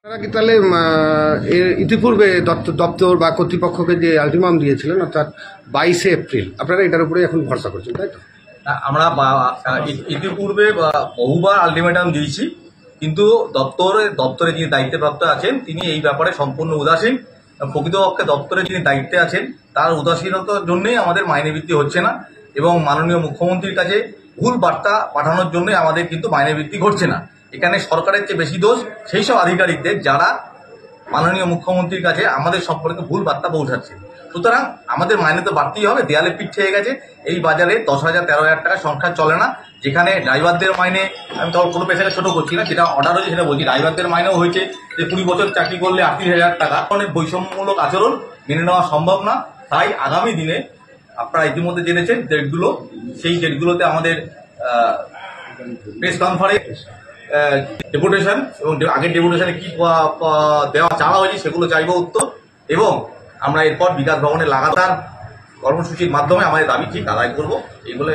আপনারা কি তাহলে ইতিপূর্বে দপ্তর বা কর্তৃপক্ষকে যে আলটিমাম দিয়েছিলেন অর্থাৎ 22শে এপ্রিল, আপনারা এটার উপরে এখন ভরসা করছেন, তাই তো? আমরা ইতিপূর্বে বহুবার আলটিমেটাম দিয়েছি, কিন্তু দপ্তরে যিনি দায়িত্বপ্রাপ্ত আছেন তিনি এই ব্যাপারে সম্পূর্ণ উদাসীন। প্রকৃতপক্ষে দপ্তরে যিনি দায়িত্বে আছেন তার উদাসীনতার জন্যই আমাদের মাইনে বৃদ্ধি হচ্ছে না, এবং মাননীয় মুখ্যমন্ত্রীর কাছে ভুল বার্তা পাঠানোর জন্য আমাদের কিন্তু মাইনে বৃদ্ধি ঘটছে না। এখানে সরকারের চেয়ে বেশি দোষ সেই সব আধিকারিকদের যারা মাননীয় মুখ্যমন্ত্রীর কাছে আমাদের সম্পর্কে ভুল বার্তা পৌঁছাচ্ছে। সুতরাং আমাদের মাইনে তো বাড়তেই হবে, দেয়ালে পিঠ থেকে গেছে। এই বাজারে 10,000 13,000 টাকা সংখ্যা চলে না, যেখানে ড্রাইভারদের মাইনে, আমি তো কোনো পেশাকে ছোট করছি না, যেটা অর্ডার হয়েছে সেটা বলছি, ড্রাইভারদের মাইনেও হয়েছে যে 20 বছর চাকরি করলে 38,000 টাকা। অনেক বৈষম্যমূলক আচরণ মেনে নেওয়া সম্ভব না। তাই আগামী দিনে আপনারা ইতিমধ্যে জেনেছেন ডেটগুলো, সেই ডেটগুলোতে আমাদের প্রেস কনফারেন্স, ডেপুটেশন এবং আগের ডেপুটেশনে কি দেওয়া চাওয়া হয়েছে সেগুলো চাইব উত্তর, এবং আমরা এরপর বিকাশ ভবনে লাগাতার কর্মসূচির মাধ্যমে আমাদের দাবি ঠিক আদায় করবো। এইগুলো